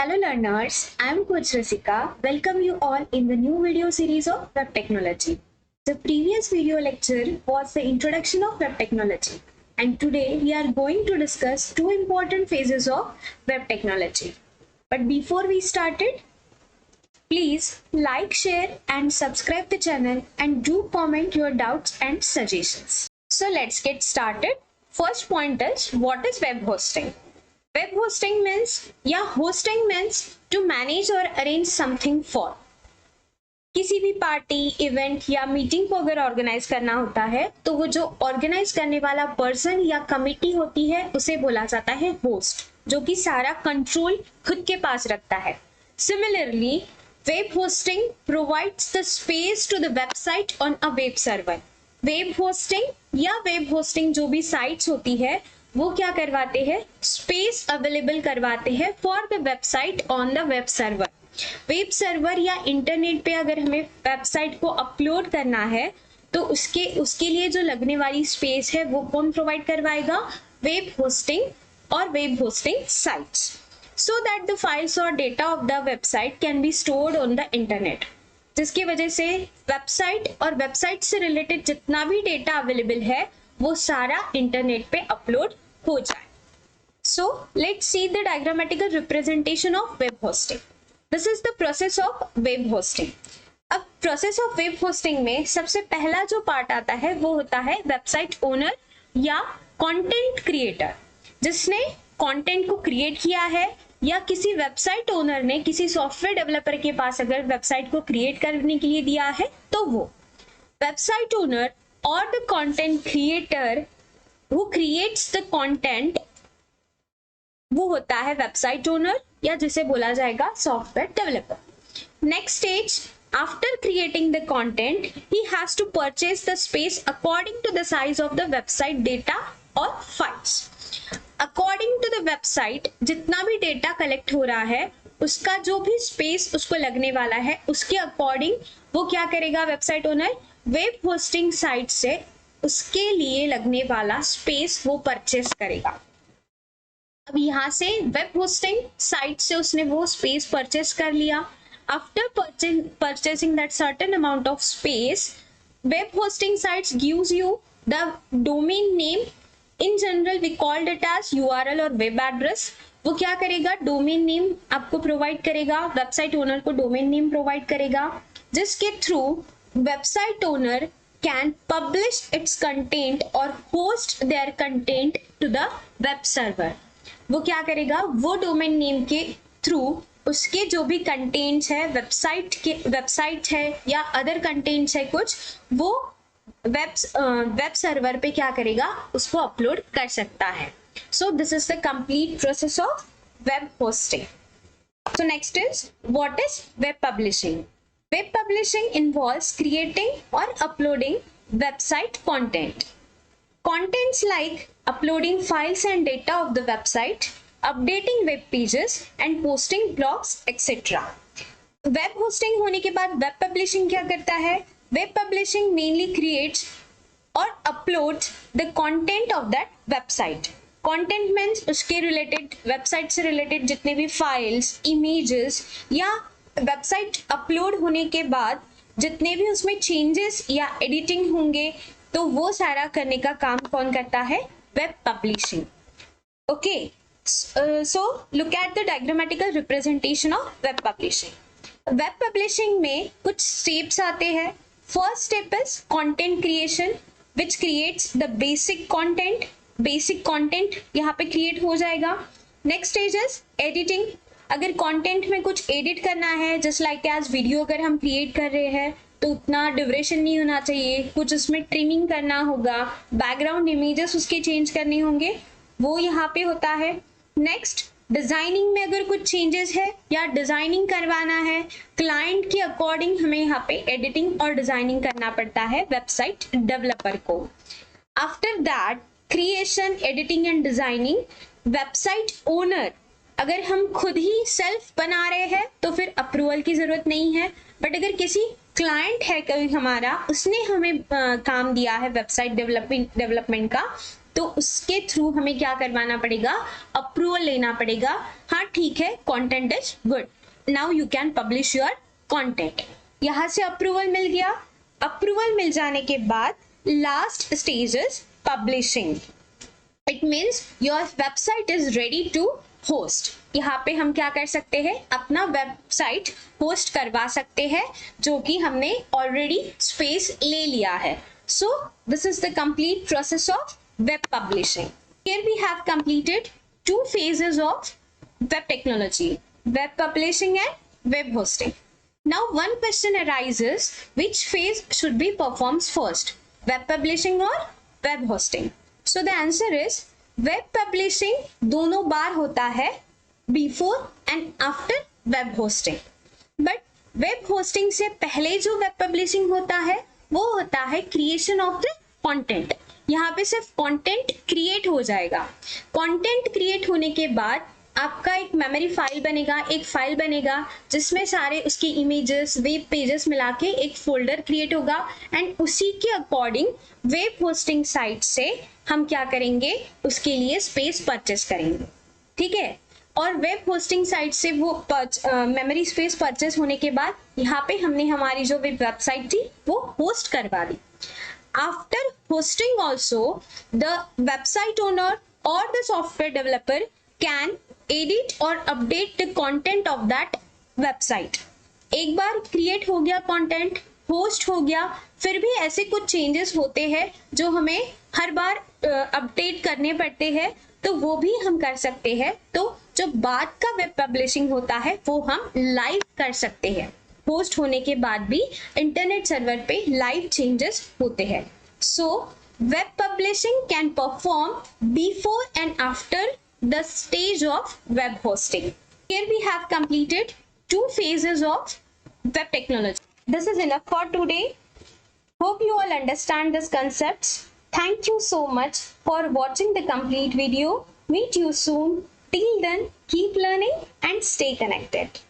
Hello learners, I am Coach Rasika. Welcome you all in the new video series of Web Technology. The previous video lecture was the introduction of Web Technology, and today we are going to discuss two important phases of Web Technology. But before we started, please like, share and subscribe the channel and do comment your doubts and suggestions. So let's get started. First point is, what is web hosting? Web hosting means या hosting means to manage or arrange something for. किसी भी party, event या meeting को अगर organise करना होता है तो वो जो ऑर्गेनाइज करने वाला पर्सन या कमिटी होती है उसे बोला जाता है होस्ट, जो कि सारा कंट्रोल खुद के पास रखता है. Similarly web hosting provides the space to the website on a web server. Web hosting या वेब होस्टिंग जो भी साइट्स होती है वो क्या करवाते हैं, स्पेस अवेलेबल करवाते हैं for the website on the web server. Web server या इंटरनेट पे अगर हमें वेबसाइट को अपलोड करना है तो उसके लिए जो लगने वाली स्पेस है वो कौन प्रोवाइड करवाएगा, वेब होस्टिंग और web hosting sites, so that the files और data of the website can be stored on the internet. जिसकी वजह से वेबसाइट और वेबसाइट से रिलेटेड जितना भी डेटा अवेलेबल है वो सारा इंटरनेट पे अपलोड हो जाए. So let's see the diagrammatical representation of web hosting. This is the process of web hosting. अब process of web hosting में सबसे पहला जो पार्ट आता है वो होता है वेबसाइट ओनर या कंटेंट क्रिएटर, जिसने कंटेंट को क्रिएट किया है, या किसी वेबसाइट ओनर ने किसी सॉफ्टवेयर डेवलपर के पास अगर वेबसाइट को क्रिएट करने के लिए दिया है तो वो वेबसाइट ओनर और the content creator who creates the content वो होता है वेबसाइट ओनर या जिसे बोला जाएगा software developer. Next stage, after creating the content he has to purchase the space according to the size of the website data or files. According to the website जितना भी data collect हो रहा है उसका जो भी स्पेस उसको लगने वाला है उसके अकॉर्डिंग वो क्या करेगा, website owner web hosting site से उसके लिए लगने वाला स्पेस वो परचेस करेगा. अब यहाँ से वेब होस्टिंग साइट से उसने वो स्पेस परचेस कर लिया. After purchasing that certain amount of space, web hosting sites gives you the domain name. In general we called it as URL और वेब एड्रेस. वो क्या करेगा, डोमेन नेम आपको प्रोवाइड करेगा, वेबसाइट ओनर को domain name provide करेगा, जिसके through website owner can publish its content or host their content to the web server. वो क्या करेगा, वो डोमेन नेम के थ्रू उसके जो भी कंटेंट्स है वेबसाइट है या अदर कंटेंट्स है कुछ, वो वेब सर्वर पे क्या करेगा, उसको अपलोड कर सकता है. So this is the complete process of web hosting. So next is, what is web publishing? Web publishing involves creating or uploading website content. Contents like uploading files and data of the website, updating web pages and posting blogs, etc. Web hosting होने के बाद web publishing क्या करता है? Web publishing mainly creates or uploads the content of that website. Content means उसके related website से related जितने भी files, images या वेबसाइट अपलोड होने के बाद जितने भी उसमें चेंजेस या एडिटिंग होंगे तो वो सारा करने का काम कौन करता है, web publishing. Okay, so look at the diagrammatical representation of web publishing. Web publishing में कुछ स्टेप्स आते हैं. First step is content creation which creates the basic content. Basic content यहाँ पे क्रिएट हो जाएगा. Next stage is editing. अगर content में कुछ एडिट करना है, जस्ट लाइक एज वीडियो अगर हम क्रिएट कर रहे हैं तो उतना ड्यूरेशन नहीं होना चाहिए, कुछ उसमें ट्रिमिंग करना होगा, बैकग्राउंड इमेजेस उसके चेंज करने होंगे, वो यहाँ पे होता है. नेक्स्ट, डिजाइनिंग में अगर कुछ चेंजेस है या डिजाइनिंग करवाना है क्लाइंट के अकॉर्डिंग, हमें यहाँ पे एडिटिंग और डिजाइनिंग करना पड़ता है वेबसाइट डेवलपर को. After that creation, editing and designing, website owner अगर हम खुद ही सेल्फ बना रहे हैं तो फिर अप्रूवल की जरूरत नहीं है, बट अगर किसी क्लाइंट है कोई हमारा, उसने हमें काम दिया है वेबसाइट डेवलपमेंट का, तो उसके थ्रू हमें क्या करवाना पड़ेगा, अप्रूवल लेना पड़ेगा। हाँ ठीक है, content is good, now you can publish your content. यहाँ से अप्रूवल मिल गया। अप्रूवल मिल जाने के बाद last stage is publishing. It means your website is ready to host. यहाँ पे हम क्या कर सकते हैं, अपना वेबसाइट होस्ट करवा सकते हैं, जो कि हमने ऑलरेडी स्पेस ले लिया है। So this is the complete process of web publishing. Here we have completed 2 phases of web technology, web publishing and web hosting. Now one question arises, which phase should be performed first, web publishing or web hosting? So the answer is web publishing दोनों बार होता है, before and after web hosting. But web hosting से पहले जो web publishing होता है वो होता है creation of the content. यहाँ पे सिर्फ कंटेंट क्रिएट हो जाएगा। कंटेंट क्रिएट होने के बाद आपका एक मेमोरी फाइल बनेगा, एक फाइल बनेगा जिसमें सारे उसके इमेजेस, वेब पेजेस मिला के एक फोल्डर क्रिएट होगा, एंड उसी के अकॉर्डिंग वेब होस्टिंग साइट से हम क्या करेंगे, उसके लिए स्पेस परचेस करेंगे। ठीक है, और वेब होस्टिंग साइट से वो मेमोरी स्पेस परचेस होने के बाद यहाँ पे हमने हमारी जो वेबसाइट थी वो होस्ट करवा दी। After hosting also, the website owner or the software developer can edit or update the content of that website. एक बार create हो गया content, host हो गया, फिर भी ऐसे कुछ changes होते हैं जो हमें हर बार update करने पड़ते हैं, तो वो भी हम कर सकते हैं। तो जो बाद का वेब पब्लिशिंग होता है वो हम लाइव कर सकते हैं। होस्ट होने के बाद भी इंटरनेट सर्वर पे लाइव चेंजेस होते हैं। So web publishing can perform before and after the stage of web hosting. Here we have completed 2 phases of web technology. This is enough for today. Hope you all understand these concepts. Thank you so much for watching the complete video. Meet you soon. Till then, keep learning and stay connected.